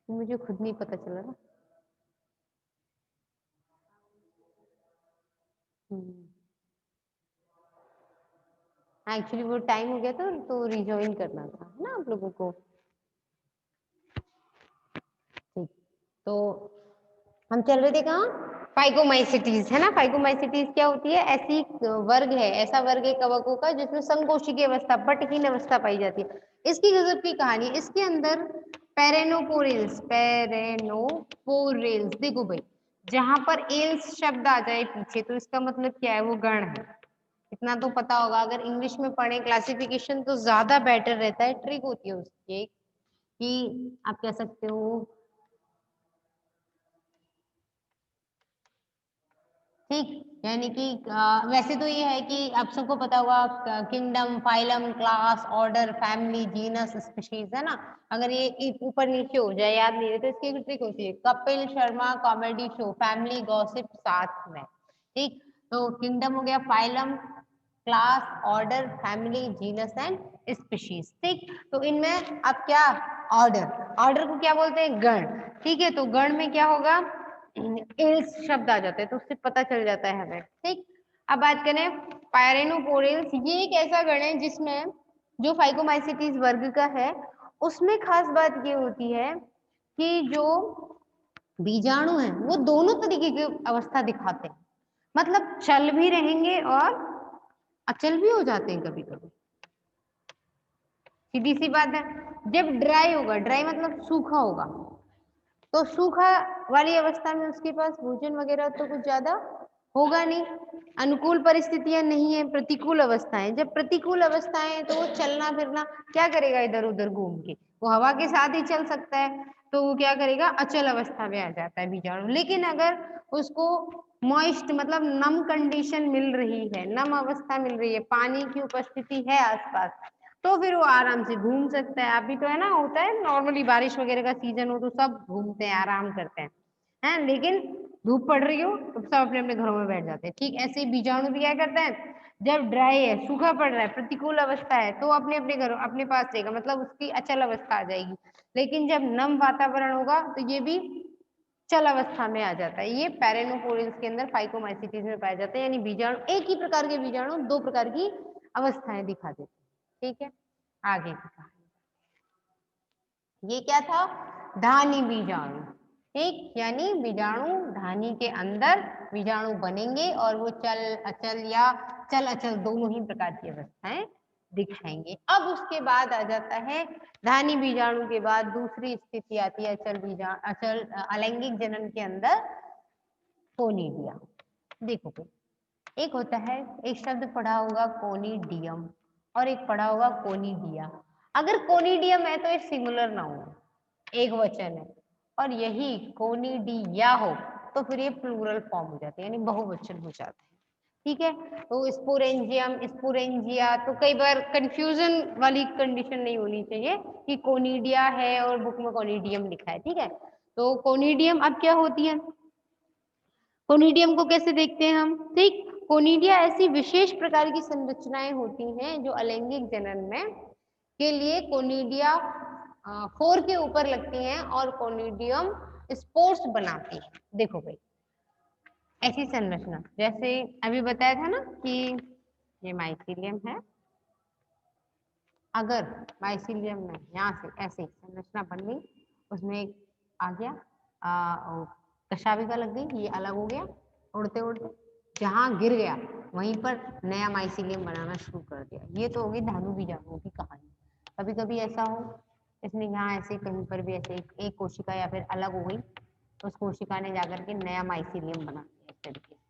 मुझे खुद नहीं पता चला ना। एक्चुअली वो टाइम हो गया था तो रिजॉइन करना था ना आप लोगों को। ठीक, तो हम चल रहे थे कहाँ? फाइकोमाइसिटीज है ना। फाइकोमाइसिटीज क्या होती है? ऐसी वर्ग है, ऐसा वर्ग है कवकों का जिसमें संकोची की अवस्था, बटहीन अवस्था पाई जाती है। इसकी गजब की कहानी, इसके अंदर पेरेनोपोरेल्स, पेरेनोपोरेल्स, देखो भाई, जहां पर एल्स शब्द आ जाए पीछे तो इसका मतलब क्या है? वो गण है। इतना तो पता होगा। अगर इंग्लिश में पढ़े क्लासिफिकेशन तो ज्यादा बेटर रहता है। ट्रिक होती है उसकी एक, कि आप कह सकते हो, ठीक, यानी कि वैसे तो ये है कि आप सबको पता होगा kingdom, phylum, class, order, family, genus, species, है ना। अगर ये ऊपर नीचे हो जाए, याद नहीं रहे, तो इसकी एक ट्रिक होती है, Kapil Sharma comedy show, family gossip साथ में। ठीक, तो किंगडम हो गया, phylum, class, order, family, genus and species. ठीक, तो इनमें अब क्या? ऑर्डर, ऑर्डर को क्या बोलते हैं? गण। ठीक है, तो गण में क्या होगा? एल्स शब्द आ जाते हैं, तो उससे पता चल जाता है हमें। ठीक, अब बात करें पायरेनोपोरेल्स। ये एक ऐसा गण है जिसमें, जो फाइकोमाइसिटीज वर्ग का है, उसमें खास बात ये होती है कि जो बीजाणु है वो दोनों तरीके की अवस्था दिखाते हैं। मतलब चल भी रहेंगे और अचल भी हो जाते हैं कभी कभी। सीधी सी बात है। जब ड्राई होगा, ड्राई मतलब सूखा होगा, तो सूखा वाली अवस्था में उसके पास भोजन वगैरह तो कुछ ज्यादा होगा नहीं। अनुकूल परिस्थितियां नहीं है, प्रतिकूल अवस्थाएं। जब प्रतिकूल अवस्थाएं हैं तो वो चलना फिरना क्या करेगा? इधर उधर घूम के, वो हवा के साथ ही चल सकता है, तो वो क्या करेगा? अचल अवस्था में आ जाता है बीजाणु। लेकिन अगर उसको मॉइस्ट मतलब नम कंडीशन मिल रही है, नम अवस्था मिल रही है, पानी की उपस्थिति है आसपास, तो फिर वो आराम से घूम सकता है। अभी तो है ना, होता है नॉर्मली बारिश वगैरह का सीजन हो तो सब घूमते हैं, आराम करते हैं, लेकिन धूप पड़ रही हो तो सब अपने अपने घरों में बैठ जाते हैं। ठीक ऐसे ही बीजाणु भी क्या करते हैं? जब ड्राई है, सूखा पड़ रहा है, प्रतिकूल अवस्था है, तो अपने अपने घरों, अपने पास रहेगा, मतलब उसकी अचल अवस्था आ जाएगी। लेकिन जब नम वातावरण होगा तो ये भी चल अवस्था में आ जाता है। ये पेरेनोपोरिल्स के अंदर फाइकोमाइसिटीज में पाया जाता है। यानी बीजाणु, एक ही प्रकार के बीजाणु दो प्रकार की अवस्थाएं दिखा देते हैं। ठीक है, आगे की कहानी। ये क्या था? धानी बीजाणु। ठीक, यानी बीजाणु धानी के अंदर बीजाणु बनेंगे और वो चल अचल या चल अचल दोनों ही प्रकार की अवस्थाएं दिखाएंगे। अब उसके बाद आ जाता है, धानी बीजाणु के बाद दूसरी स्थिति आती है अचल बीजाणु, अचल अलैंगिक जनन के अंदर कोनिडिया। देखो भाई, एक होता है, एक शब्द पढ़ा होगा कोनिडियम और एक पढ़ा होगा कोनिडिया। अगर कोनिडियम है तो ये सिंगुलर नाउन है, एक वचन है, और यही कोनिडिया हो तो फिर ये प्लूरल फॉर्म हो जाते हैं, यानी बहुवचन हो जाते हैं। ठीक है, तो स्पोरेंजियम, स्पोरेंजिया, तो कई बार कंफ्यूजन वाली कंडीशन नहीं होनी चाहिए कि कोनिडिया है और बुक में कोनिडियम लिखा है। ठीक है, तो कोनिडियम अब क्या होती है? कोनिडियम को कैसे देखते हैं हम? ठीक, कोनिडिया ऐसी विशेष प्रकार की संरचनाएं होती हैं जो अलैंगिक जनन में के लिए कोनिडिया फोर के ऊपर लगती हैं और कोनिडियम स्पोर्स बनाती है। देखो भाई, ऐसी संरचना जैसे अभी बताया था ना कि ये माइसीलियम है। अगर माइसीलियम में यहाँ से ऐसे संरचना बन गई, उसमें एक आ गया कशाभिका लग गई, ये अलग हो गया, उड़ते उड़ते जहां गिर गया वहीं पर नया माइसीलियम बनाना शुरू कर दिया। ये तो होगी धानु बीजाणुओं की कहानी। कभी कभी ऐसा हो, इसमें यहाँ ऐसे कहीं पर भी ऐसे एक कोशिका या फिर अलग हो गई, उस कोशिका ने जाकर के नया माइसीलियम बना दिया इस तरीके से।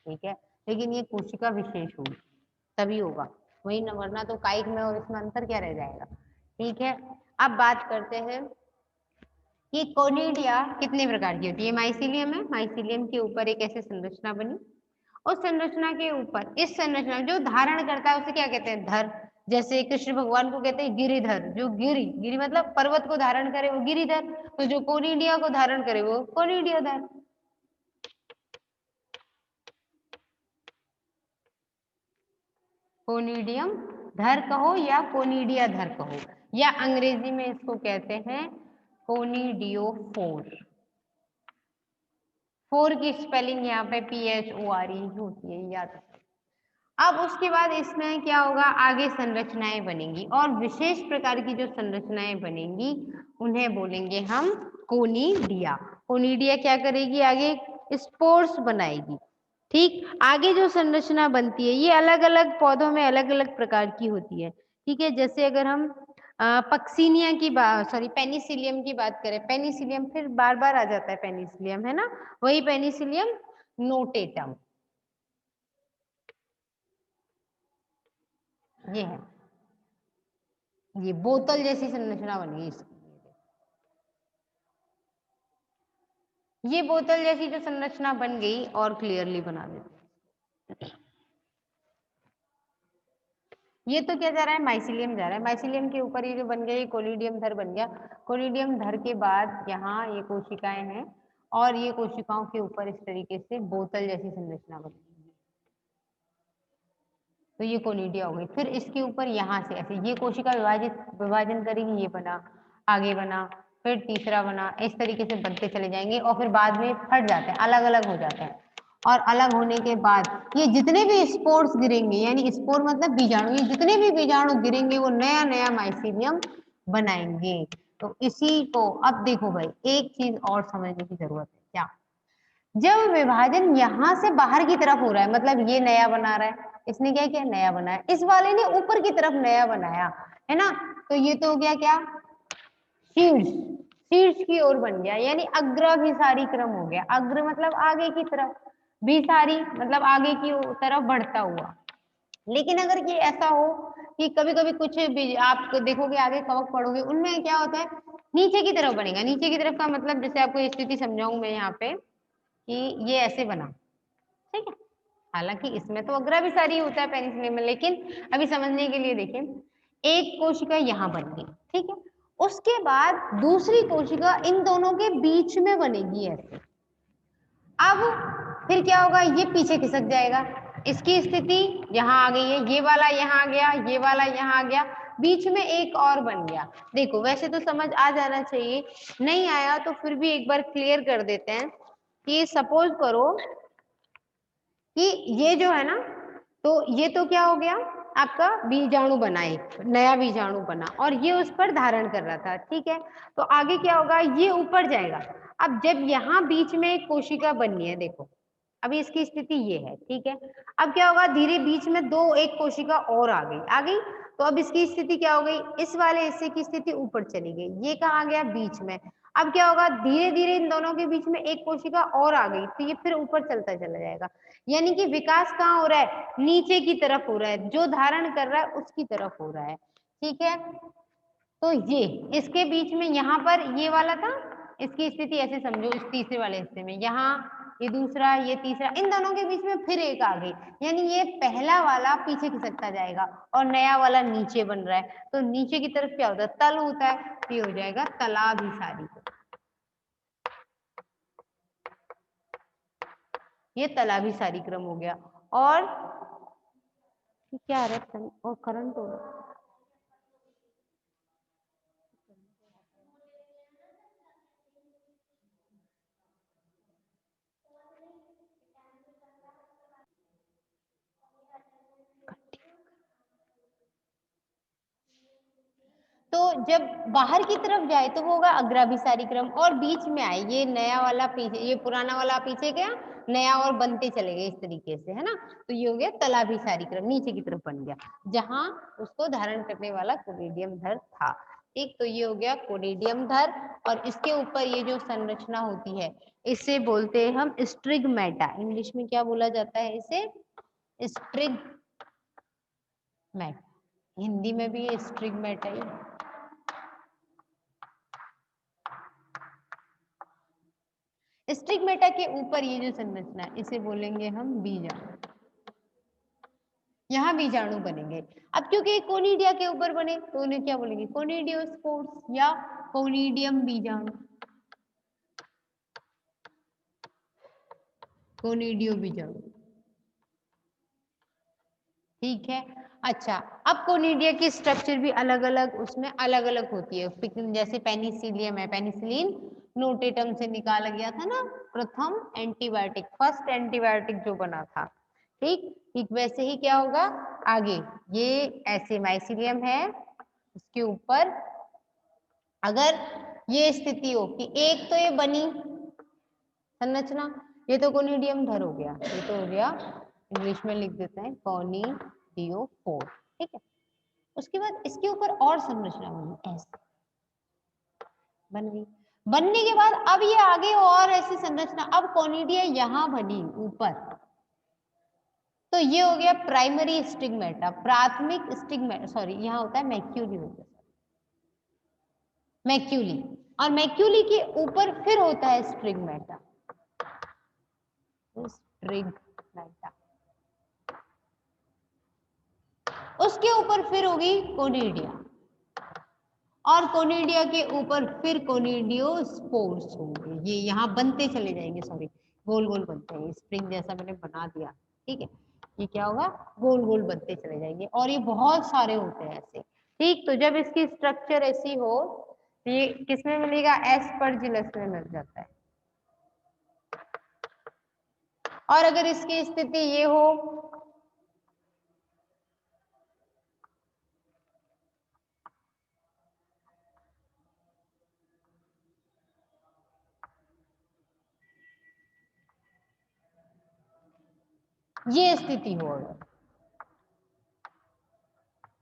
ठीक है, लेकिन ये कोशिका विशेष होगी तभी होगा, वही न, वरना तो काइक में और इसमें अंतर क्या रह जाएगा। ठीक है, अब बात करते हैं कि कोनिडिया कितने प्रकार की होती है। माइसीलियम है, माइसीलियम के ऊपर एक ऐसी संरचना बनी, उस संरचना के ऊपर, इस संरचना जो धारण करता है उसे क्या कहते हैं? धर। जैसे कृष्ण भगवान को कहते हैं गिरिधर, जो गिरी, गिरी मतलब पर्वत को धारण करे वो गिरिधर, तो जो कोनिडिया को धारण करे वो कोनिडियाधर। कोनिडियम धर कहो या कोनिडिया धर कहो, या अंग्रेजी में इसको कहते हैं कोनिडियोफोर। फोर की स्पेलिंग यहाँ पे PHORE होती है, याद रखिए। अब उसके बाद इसमें क्या होगा, आगे संरचनाएं बनेंगी और विशेष प्रकार की जो संरचनाएं बनेंगी उन्हें बोलेंगे हम कोनिडिया। कोनिडिया क्या करेगी, आगे स्पोर्स बनाएगी। ठीक, आगे जो संरचना बनती है ये अलग अलग पौधों में अलग अलग प्रकार की होती है। ठीक है, जैसे अगर हम पक्सीनिया की बात, सॉरी पेनिसिलियम की बात करें, पेनिसिलियम फिर बार बार आ जाता है पेनिसिलियम, है ना, वही पेनिसिलियम नोटेटम, ये है, ये बोतल जैसी संरचना बनी है इसकी। ये बोतल जैसी जो संरचना बन गई और क्लियरली बना देते हैं। ये तो क्या जा रहा है, माइसिलियम जा रहा है। माइसिलियम के ऊपर ये जो बन गया ये कोलिडियम धर बन गया। कोलिडियम धर के बाद यहाँ ये कोशिकाएं हैं और ये कोशिकाओं के ऊपर इस तरीके से बोतल जैसी संरचना बनेगी, तो ये कोनिडिया हो गई। फिर इसके ऊपर यहाँ से ऐसे ये कोशिका विभाजन करेगी, ये बना, आगे बना, फिर तीसरा बना, इस तरीके से बनते चले जाएंगे और फिर बाद में फट जाते हैं, अलग अलग हो जाते हैं। और अलग होने के बाद ये जितने भी स्पोर्स गिरेंगे, यानी स्पोर मतलब बीजाणु, ये जितने भी बीजाणु गिरेंगे वो नया नया माइसीलियम बनाएंगे। तो इसी को अब देखो भाई, एक चीज और समझने की जरूरत है, क्या, जब विभाजन यहां से बाहर की तरफ हो रहा है, मतलब ये नया बना रहा है, इसने क्या किया, नया बनाया, इस वाले ने ऊपर की तरफ नया बनाया, है ना, तो ये तो हो गया क्या, शीर्ष, शीर्ष की ओर बन गया, यानी अग्राभिसारी क्रम हो गया। अग्र मतलब आगे की तरफ, भिसारी मतलब आगे की तरफ बढ़ता हुआ। लेकिन अगर ये ऐसा हो कि कभी कभी कुछ भी आप देखोगे, आगे कवक पढ़ोगे, उनमें क्या होता है, नीचे की तरफ बनेगा। नीचे की तरफ का मतलब, जैसे आपको स्थिति समझाऊं मैं यहाँ पे, कि ये ऐसे बना, ठीक है, हालांकि इसमें तो अग्राभिसारी होता है पेनिसिलियम में, लेकिन अभी समझने के लिए देखें, एक कोशिका यहाँ बन गई, ठीक है, उसके बाद दूसरी कोशिका इन दोनों के बीच में बनेगी ऐसे। अब फिर क्या होगा, ये पीछे खिसक जाएगा, इसकी स्थिति यहाँ आ गई है, ये वाला यहाँ आ गया, ये वाला यहाँ आ गया, बीच में एक और बन गया। देखो वैसे तो समझ आ जाना चाहिए, नहीं आया तो फिर भी एक बार क्लियर कर देते हैं कि सपोज करो कि ये जो है ना, तो ये तो क्या हो गया, आपका बीजाणु बना, एक नया बीजाणु बना और ये उस पर धारण कर रहा था, ठीक है, तो आगे क्या होगा, ये ऊपर जाएगा। अब जब यहाँ बीच में एक कोशिका बननी है, देखो अभी इसकी स्थिति ये है, ठीक है, अब क्या होगा, धीरे बीच में दो एक कोशिका और आ गई, आ गई, तो अब इसकी स्थिति क्या हो गई, इस वाले हिस्से की स्थिति ऊपर चली गई, ये कहाँ आ गया, बीच में। अब क्या होगा, धीरे धीरे इन दोनों के बीच में एक कोशिका और आ गई, तो ये फिर ऊपर चलता चला जाएगा, यानी कि विकास कहाँ हो रहा है, नीचे की तरफ हो रहा है, जो धारण कर रहा है उसकी तरफ हो रहा है, ठीक है। तो ये इसके बीच में यहाँ पर ये वाला था, इसकी स्थिति ऐसे समझो, इस तीसरे वाले हिस्से में यहाँ ये दूसरा, ये तीसरा, इन दोनों के बीच में फिर एक आ गई, यानी ये पहला वाला पीछे खिसकता जाएगा और नया वाला नीचे बन रहा है, तो नीचे की तरफ क्या होता है, तल होता है, तो ये हो जाएगा तलाभिसारी, ये तलाभिसारी क्रम हो गया। और क्या आ रहा है, और करंट हो रहा है, तो जब बाहर की तरफ जाए तो वो होगा अग्राभिसारी क्रम, और बीच में आए ये नया वाला पीछे, ये पुराना वाला पीछे गया, नया और बनते चले गए इस तरीके से, है ना, तो ये हो गया तलाभिसारी क्रम, नीचे की तरफ बन गया, जहां उसको धारण करने वाला कोनिडियम धर था। ठीक, तो ये हो गया कोनिडियम धर, और इसके ऊपर ये जो संरचना होती है इसे बोलते हैं हम स्ट्रिगमैटा, इंग्लिश में क्या बोला जाता है इसे, स्ट्रिगमैटा, हिंदी में भी ये स्ट्रिगमैटा ही है। स्टिग्मेटा के ऊपर ये जो संरचना है इसे बोलेंगे हम बीजाणु, यहाँ बीजाणु बनेंगे। अब क्योंकि कोनिडिया के ऊपर बने तो उन्हें क्या बोलेंगे, कोनिडियोस्पोर्स या कोनिडियम बीजाणु, कोनिडियो बीजाणु। ठीक है। अच्छा, अब कोनिडिया की स्ट्रक्चर भी अलग अलग उसमें अलग अलग होती है। जैसे पेनिसिलियम है, पेनिसिलिन नोटेटम से निकाला गया था ना प्रथम एंटीबायोटिक, फर्स्ट एंटीबायोटिक जो बना था। ठीक ठीक वैसे ही क्या होगा आगे, ये ऐसे माइसिलियम है, उसके ऊपर अगर ये स्थिति हो कि एक तो ये बनी संरचना, ये तो कोनिडियम धर हो गया, ये तो हो गया, इंग्लिश में लिख देते हैं कोनिडियोफोर। ठीक है, उसके बाद इसके ऊपर और संरचना बनी, ऐसे बन गई। बनने के बाद अब ये आगे और ऐसी संरचना, अब कोनिडिया यहां बनी ऊपर, तो ये हो गया प्राइमरी स्टिग्मेटा, प्राथमिक स्टिग्मेटा, सॉरी यहाँ होता है मैक्यूली, होता है मैक्यूली, और मैक्यूली के ऊपर फिर होता है स्टिग्मेटा, स्टिग्मेटा, उसके ऊपर फिर होगी कोनिडिया, और कोनिडिया के ऊपर फिर कोनिडियोस्पोर्स होंगे, ये यहाँ बनते चले जाएंगे, सॉरी गोल गोल बनते हैं, स्प्रिंग जैसा मैंने बना दिया। ठीक है, ये क्या होगा गोल गोल बनते चले जाएंगे, और ये बहुत सारे होते हैं ऐसे। ठीक, तो जब इसकी स्ट्रक्चर ऐसी हो तो ये किसमें मिलेगा, एस्परजिलस में मिल जाता है। और अगर इसकी स्थिति ये हो, ये स्थिति हो अगर,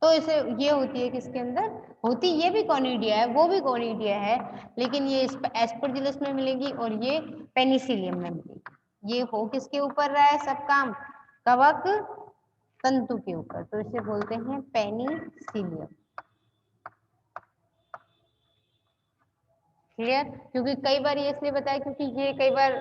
तो इसे ये होती है किसके अंदर होती, ये भी कोनिडिया है, वो भी कोनिडिया है, लेकिन ये एस्परजिलस में मिलेगी और ये पेनिसिलियम में मिलेगी। ये हो किसके ऊपर रहा है सब काम, कवक तंतु के ऊपर, तो इसे बोलते हैं पेनिसिलियम। क्लियर, क्योंकि कई बार ये इसलिए बताया क्योंकि ये कई बार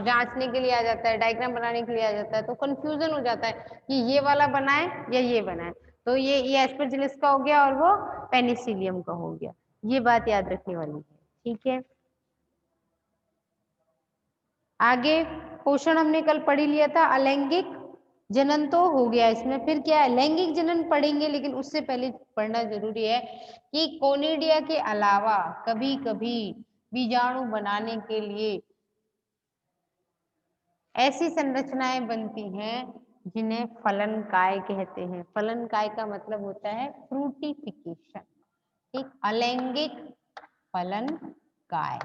जांचने के लिए आ जाता है, डायग्राम बनाने के लिए आ जाता है, तो कंफ्यूजन हो जाता है कि ये वाला बनाए या ये बनाए, तो ये एस्परजिलस का हो गया और वो पेनिसिलियम का हो गया, ये बात याद रखने वाली है। ठीक है, आगे पोषण हमने कल पढ़ ही लिया था, अलैंगिक जनन तो हो गया, इसमें फिर क्या है लैंगिक जनन पढ़ेंगे, लेकिन उससे पहले पढ़ना जरूरी है कि कोनिडिया के अलावा कभी कभी बीजाणु बनाने के लिए ऐसी संरचनाएं बनती हैं जिन्हें फलन काय कहते हैं। फलन काय का मतलब होता है फ्रूटिफिकेशन। ठीक, अलैंगिक फलन काय,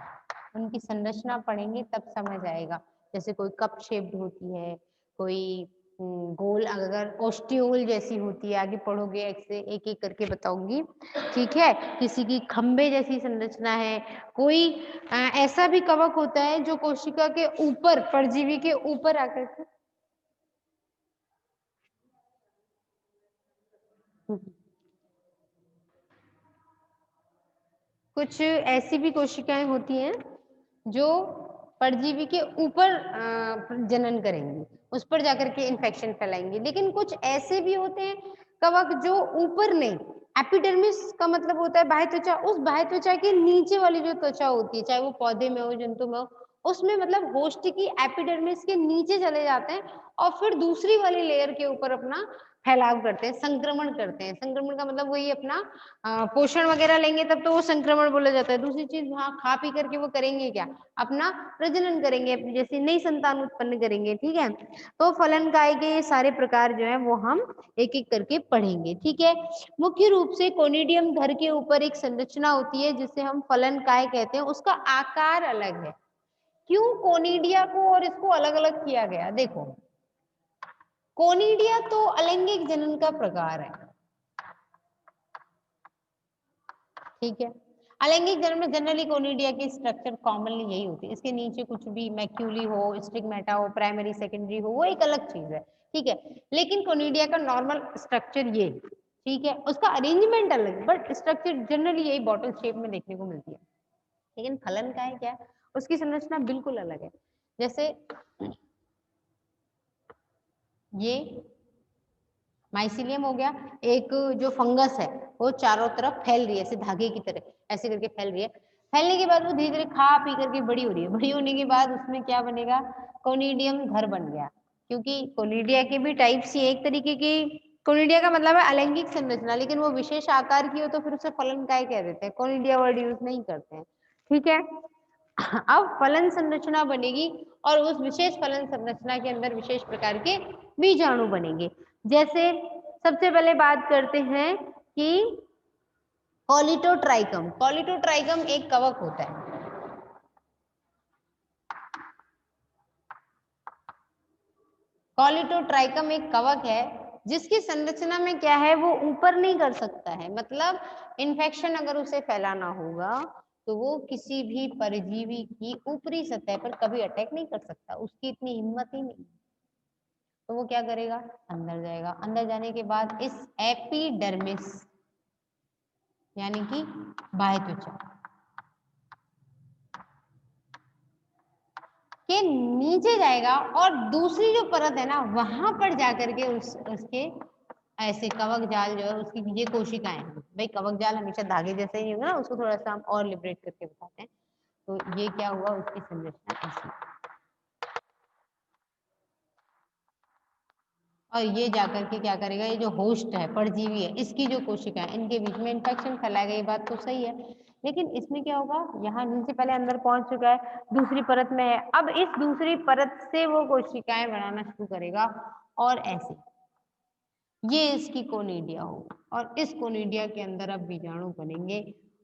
उनकी संरचना पढ़ेंगे तब समझ आएगा। जैसे कोई कप शेप्ड होती है, कोई गोल, अगर ओस्टियोल जैसी होती है, आगे पढ़ोगे ऐसे एक एक करके बताऊंगी। ठीक है, किसी की खंबे जैसी संरचना है, कोई ऐसा भी कवक होता है जो कोशिका के ऊपर, परजीवी के ऊपर आकर के कुछ ऐसी भी कोशिकाएं होती हैं जो परजीवी के ऊपर जनन करेंगी, उस पर जाकर के इन्फेक्शन फैलाएंगे। लेकिन कुछ ऐसे भी होते हैं कवक जो ऊपर नहीं, एपिडर्मिस का मतलब होता है बाह्य त्वचा, उस बाह्य त्वचा के नीचे वाली जो त्वचा होती है, चाहे वो पौधे में हो जंतु में हो, उसमें मतलब होस्ट की एपिडर्मिस के नीचे चले जाते हैं और फिर दूसरी वाली लेयर के ऊपर अपना फैलाव करते हैं, संक्रमण करते हैं। संक्रमण का मतलब वही अपना पोषण वगैरह लेंगे तब तो वो संक्रमण बोला जाता है। दूसरी चीज वहां खा पी करके वो करेंगे क्या, अपना प्रजनन करेंगे, अपनी जैसी नई संतान उत्पन्न करेंगे। ठीक है, तो फलन काय के ये सारे प्रकार जो है वो हम एक एक करके पढ़ेंगे। ठीक है, मुख्य रूप से कोनिडियम घर के ऊपर एक संरचना होती है जिसे हम फलन काय कहते हैं, उसका आकार अलग है। क्यों कोनिडिया को और इसको अलग अलग किया गया, देखो कोनिडिया तो अलैंगिक जनन का प्रकार है। ठीक है, अलैंगिक जनन में जनरली कोनिडिया की स्ट्रक्चर कॉमनली यही होती है, इसके नीचे कुछ भी मैक्यूली हो, स्टिग्मेटा हो, प्राइमरी सेकेंडरी हो, वो एक अलग चीज है। ठीक है, लेकिन कोनिडिया का नॉर्मल स्ट्रक्चर ये, ठीक है, उसका अरेंजमेंट अलग, बट स्ट्रक्चर जनरली यही बॉटल शेप में देखने को मिलती है। लेकिन फलन का है क्या, उसकी संरचना बिल्कुल अलग है। जैसे ये माइसिलियम हो गया, एक जो फंगस है वो चारों तरफ फैल रही है ऐसे धागे की तरह, ऐसे करके फैल रही है। फैलने के बाद वो धीरे धीरे खा पी करके बड़ी हो रही है, बड़ी होने के बाद उसमें क्या बनेगा, कोनिडियम घर बन गया। क्योंकि कोनिडिया के भी टाइप्स ही एक तरीके की कोनिडिया का मतलब है अलैंगिक संरचना, लेकिन वो विशेष आकार की हो तो फिर उसे फलनकाय कह देते हैं, कोनिडिया वर्ड यूज नहीं करते हैं। ठीक है, अब फलन संरचना बनेगी और उस विशेष फलन संरचना के अंदर विशेष प्रकार के बीजाणु बनेंगे। जैसे सबसे पहले बात करते हैं कि कॉलिटोट्राइकम। कॉलिटोट्राइकम एक कवक होता है। कॉलिटोट्राइकम एक कवक है जिसकी संरचना में क्या है, वो ऊपर नहीं कर सकता है, मतलब इन्फेक्शन अगर उसे फैलाना होगा तो वो किसी भी परजीवी की ऊपरी सतह पर कभी अटैक नहीं कर सकता, उसकी इतनी हिम्मत ही नहीं। तो वो क्या करेगा, अंदर जाएगा। अंदर जाने के बाद इस एपिडर्मिस यानी कि बाह्य त्वचा के नीचे जाएगा और दूसरी जो परत है ना वहां पर जाकर के उसके ऐसे कवक जाल जो है उसकी ये कोशिकाएं हैं। भाई कवक जाल हमेशा धागे जैसे ही होगा ना, उसको थोड़ा सा हम और लिबरेट करके बताते हैं। तो ये क्या हुआ, उसकी संरचना ऐसी, और ये जाकर के क्या करेगा, ये जो होस्ट है परजीवी है इसकी जो कोशिकाएं, इनके बीच में इन्फेक्शन फैलाएगा। ये बात तो सही है, लेकिन इसमें क्या होगा, यहाँ नीचे पहले अंदर पहुंच चुका है, दूसरी परत में है, अब इस दूसरी परत से वो कोशिकाएं बनाना शुरू करेगा और ऐसे ये इसकी कोनिडिया होगा और इस कोनिडिया के अंदर अब बीजाणु बनेंगे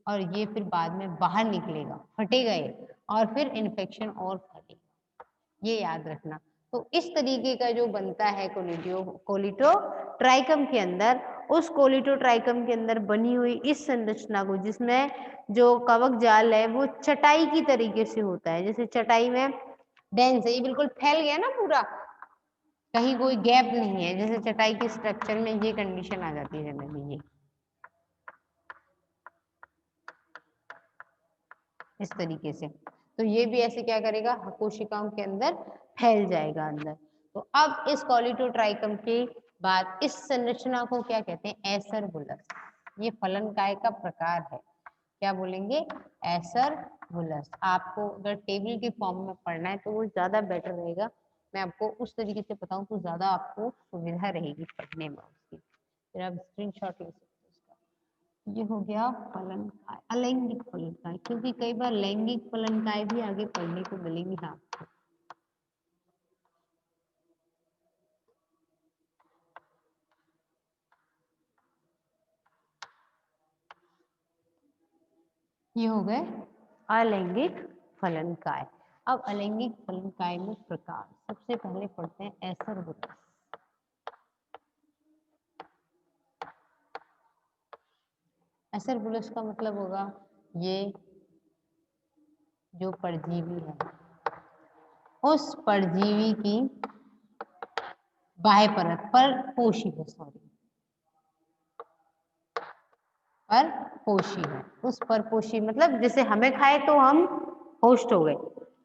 और ये फिर बाद में बाहर निकलेगा, फटेगा ये और फिर इन्फेक्शन और फटेगा, ये याद रखना। तो इस तरीके का जो बनता है कोलिटोट्राइकम के अंदर, उस कोलिटोट्राइकम के अंदर बनी हुई इस संरचना को, जिसमें जो कवक जाल है वो चटाई की तरीके से होता है, जैसे चटाई में डेंस है, ये बिल्कुल फैल गया ना पूरा, कहीं कोई गैप नहीं है, जैसे चटाई के स्ट्रक्चर में ये कंडीशन आ जाती है जनरली, ये इस तरीके से। तो ये भी ऐसे क्या करेगा, कोशिकाओं के अंदर फैल जाएगा अंदर। तो अब इस कॉलिटोट्राइकम के बाद इस संरचना को क्या कहते हैं, एसरबुलस। ये फलनकाय का प्रकार है, क्या बोलेंगे, एसरबुलस। आपको अगर टेबल के फॉर्म में पढ़ना है तो वो ज्यादा बेटर रहेगा, मैं आपको उस तरीके से बताऊं तो ज्यादा आपको सुविधा रहेगी पढ़ने में उसकी। फिर आप स्क्रीनशॉट ले सकते हो उसका। ये हो गया फलनकाय, अलैंगिक फलनकाय, क्योंकि कई बार लैंगिक फलनकाय भी आगे पढ़ने को मिलेंगी आपको। ये हो गए अलैंगिक फलनकाय। अब अलैंगिक फलनकाय में प्रकार, सबसे पहले पढ़ते हैं एसरबुलस। एसरबुलस का मतलब होगा ये जो परजीवी है उस परजीवी की बाह्य परत पर पोषी है, पर पोषी है, उस पर पोषी मतलब जैसे हमें खाए तो हम होस्ट हो गए,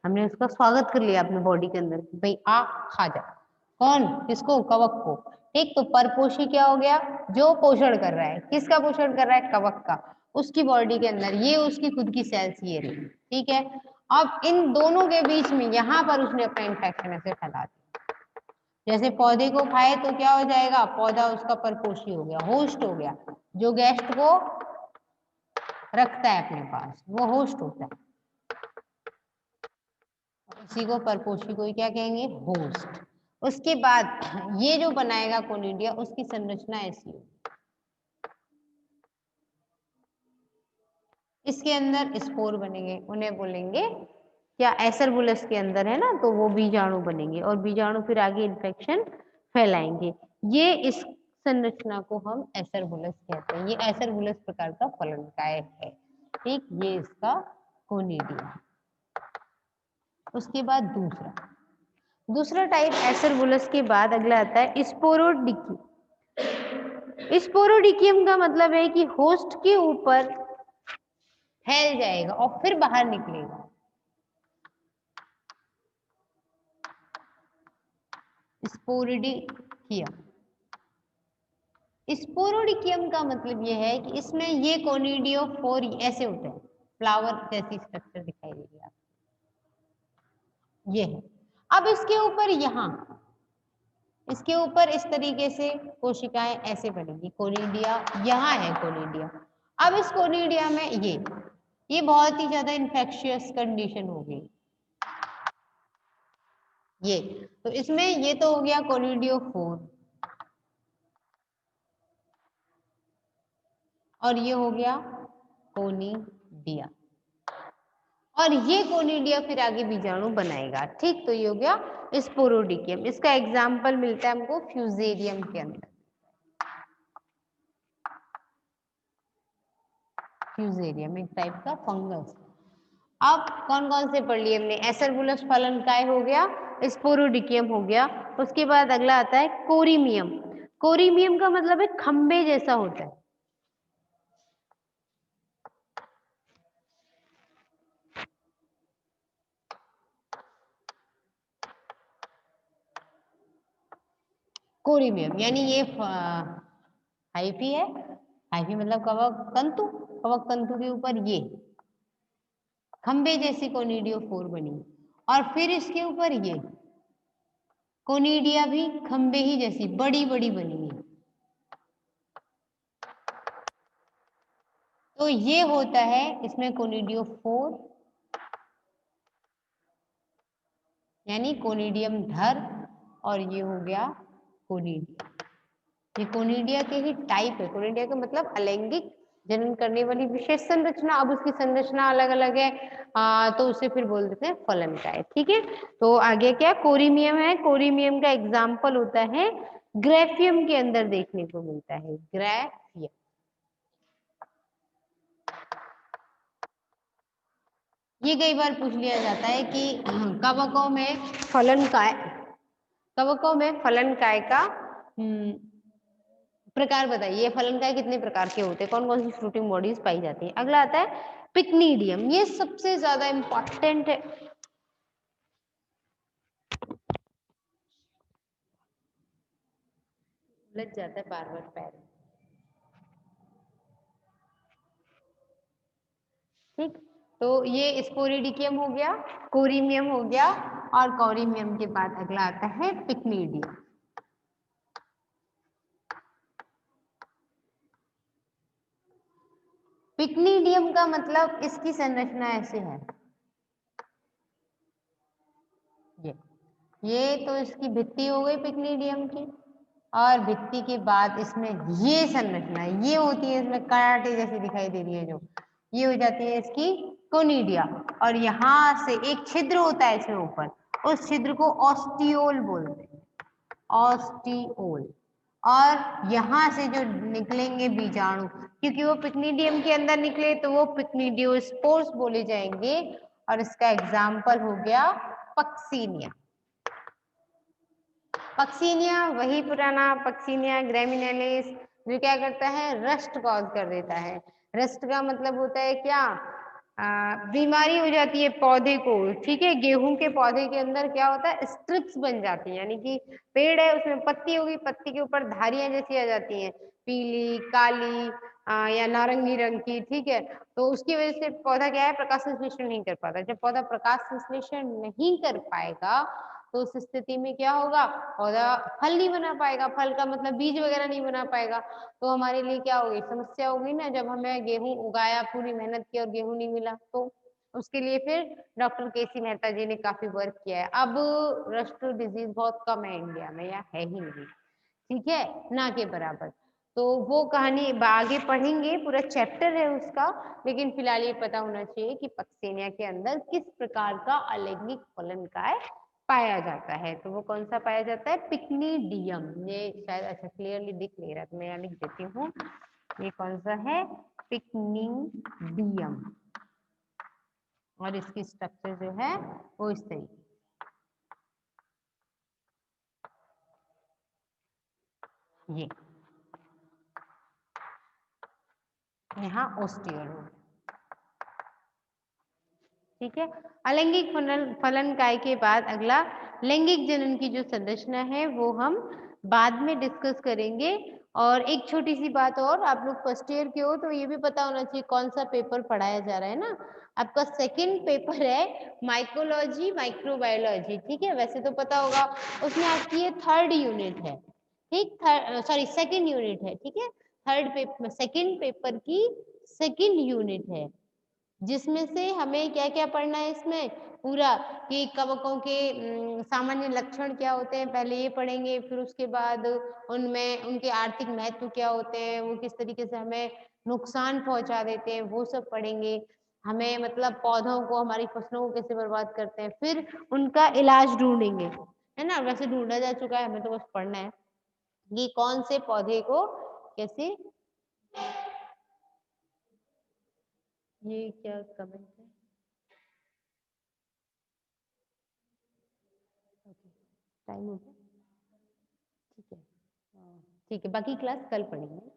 हमने उसका स्वागत कर लिया अपने बॉडी के अंदर, भाई आ खा जा। कौन, किसको, कवक को। ठीक, तो परपोषी क्या हो गया, जो पोषण कर रहा है, किसका पोषण कर रहा है, कवक का, उसकी बॉडी के अंदर, ये उसकी खुद की सेल्स ये रही। ठीक है, अब इन दोनों के बीच में यहाँ पर उसने अपना इन्फेक्शन ऐसे फैला दिया। जैसे पौधे को खाए तो क्या हो जाएगा, पौधा उसका परपोषी हो गया, होस्ट हो गया, जो गेस्ट को रखता है अपने पास वो होस्ट होता है, इसी को परपोषी को ही क्या कहेंगे, होस्ट। उसके बाद ये जो बनाएगा कोनिडिया, उसकी संरचना ऐसी होगी, इसके अंदर स्पोर बनेंगे, उन्हें बोलेंगे क्या, एसरबुलस के अंदर है ना, तो वो बीजाणु बनेंगे और बीजाणु फिर आगे इन्फेक्शन फैलाएंगे। ये इस संरचना को हम एसरबुलस कहते हैं, ये एसरबुलस प्रकार का फलनकाय है। ठीक, ये इसका कोनिडिया। उसके बाद दूसरा टाइप एसरबुलस के बाद अगला आता है स्पोरोडिकियम। स्पोरोडिकियम का मतलब है कि होस्ट के ऊपर फैल जाएगा और फिर बाहर निकलेगा। स्पोरोडिकियम, स्पोरोडिकियम का मतलब यह है कि इसमें ये कोनिडियोफोर ऐसे होते हैं, फ्लावर जैसी स्ट्रक्चर दिखाई देगी आपको, ये है। अब इसके ऊपर यहाँ इसके ऊपर इस तरीके से कोशिकाएं ऐसे बनेगी, कोनिडिया यहाँ है कोनिडिया। अब इस कोनिडिया में ये बहुत ही ज्यादा इन्फेक्शियस कंडीशन हो गई। ये तो इसमें ये तो हो गया कोनिडियोफोर और ये हो गया कोनिडिया, और ये कोनिडिया फिर आगे बीजाणु बनाएगा। ठीक, तो ये हो गया स्पोरोडिकियम। इसका एग्जाम्पल मिलता है हमको फ्यूजेरियम के अंदर। फ्यूजेरियम एक टाइप का फंगस। अब कौन कौन से पढ़ लिए हमने? एसरबुलस फलन काय हो गया, स्पोरोडिकियम हो गया। उसके बाद अगला आता है कोरीमियम। कोरीमियम का मतलब है खंबे जैसा होता है। कोरीमियम यानी ये हाइफी है। हाइफी मतलब कवक तंतु, कवक तंतु के ऊपर ये खंबे जैसी कोनिडियोफोर बनी, और फिर इसके ऊपर ये कोनिडिया भी खंबे ही जैसी बड़ी बड़ी बनी है। तो ये होता है इसमें कोनिडियोफोर यानी कोनिडियम धर, और ये हो गया कोनिडिया। ये कोनिडिया के ही टाइप है। कोनिडिया का मतलब अलैंगिक जनन करने वाली विशेष संरचना। अब उसकी संरचना अलग अलग है, तो उसे फिर बोल देते हैं फलन काय। ठीक है, तो आगे क्या कोरीमियम है। कोरीमियम का एग्जाम्पल होता है ग्रेफियम के अंदर देखने को मिलता है, ग्रेफियम। ये कई बार पूछ लिया जाता है कि कवकों में फलन काय, कवकों में फलन काय का प्रकार बताइए। फलन काय कितने प्रकार के होते हैं, कौन कौन सी फ्रूटिंग बॉडीज पाई जाती है। अगला आता है पिक्नीडियम। ये सबसे ज्यादा इंपॉर्टेंट है। लग जाता है बार बार पैर। ठीक, तो ये स्पोरिडियम हो गया, कोरीमियम हो गया, और कोरीमियम के बाद अगला आता है पिक्नीडियम। पिक्नीडियम का मतलब इसकी संरचना ऐसे है, ये तो इसकी भित्ति हो गई पिक्नीडियम की, और भित्ति के बाद इसमें ये संरचना ये होती है, इसमें कराटे जैसी दिखाई दे रही है जो, ये हो जाती है इसकी कोनिडिया। और यहाँ से एक छिद्र होता है इसमें ऊपर, उस छिद्र को ऑस्टियोल बोलते हैं, ऑस्टियोल। और यहाँ से जो निकलेंगे बीजाणु, क्योंकि वो पिक्नीडियम के अंदर निकले तो वो पिक्नीडियोस्पोर्स बोले जाएंगे, और इसका एग्जाम्पल हो गया पक्सीनिया। पक्सीनिया वही पुराना पक्सीनिया ग्रेमिनेलिस जो क्या करता है, रस्ट कॉज कर देता है। रस्ट का मतलब होता है क्या, बीमारी हो जाती है पौधे को। ठीक है, गेहूं के पौधे के अंदर क्या होता है, स्ट्रिप्स बन जाती है, यानी कि पेड़ है उसमें पत्ती होगी, पत्ती के ऊपर धारियां जैसी आ जाती हैं, पीली काली या नारंगी रंग की। ठीक है, तो उसकी वजह से पौधा क्या है, प्रकाश संश्लेषण नहीं कर पाता। जब पौधा प्रकाश संश्लेषण नहीं कर पाएगा तो उस स्थिति में क्या होगा, पौधा फल नहीं बना पाएगा। फल का मतलब बीज वगैरह नहीं बना पाएगा। तो हमारे लिए क्या होगी, समस्या होगी ना। जब हमें गेहूं उगाया, पूरी मेहनत की और गेहूं नहीं मिला, तो उसके लिए फिर डॉक्टर केसी मेहता जी ने काफी वर्क किया है। अब रस्ट डिजीज बहुत कम है इंडिया में, या है ही नहीं। ठीक है, ना के बराबर। तो वो कहानी आगे पढ़ेंगे, पूरा चैप्टर है उसका। लेकिन फिलहाल ये पता होना चाहिए कि पक्सेनिया के अंदर किस प्रकार का अलैंगिक फलन काय पाया जाता है। तो वो कौन सा पाया जाता है, पिक्नीडियम। ये शायद अच्छा क्लियरली दिख नहीं रहा, तो मैं यहाँ लिख देती हूँ। ये कौन सा है, पिक्नीडियम, और इसकी स्ट्रक्चर जो है वो इस तरीके, ये यहाँ ओस्टियल। ठीक है, अलैंगिक फलन काय के बाद अगला लैंगिक जनन की जो संरचना है वो हम बाद में डिस्कस करेंगे। और एक छोटी सी बात और, आप लोग फर्स्ट ईयर के हो तो ये भी पता होना चाहिए कौन सा पेपर पढ़ाया जा रहा है ना। आपका सेकंड पेपर है माइकोलॉजी माइक्रोबायोलॉजी, ठीक है, वैसे तो पता होगा। उसमें आपकी ये थर्ड यूनिट है, ठीक, सॉरी सेकंड यूनिट है, ठीक है, थर्ड पेपर सेकंड पेपर की सेकंड यूनिट है, जिसमें से हमें क्या क्या पढ़ना है इसमें पूरा, कि कवकों के सामान्य लक्षण क्या होते हैं पहले ये पढ़ेंगे, फिर उसके बाद उनमें उनके आर्थिक महत्व क्या होते हैं, वो किस तरीके से हमें नुकसान पहुंचा देते हैं, वो सब पढ़ेंगे। हमें मतलब पौधों को, हमारी फसलों को कैसे बर्बाद करते हैं, फिर उनका इलाज ढूंढेंगे, है ना। वैसे ढूंढा जा चुका है, हमें तो बस पढ़ना है कि कौन से पौधे को कैसे। ये क्या कमेंट है? ओके, टाइम हो गया, ठीक है। हाँ, ठीक है, बाकी क्लास कल पढ़ेंगे।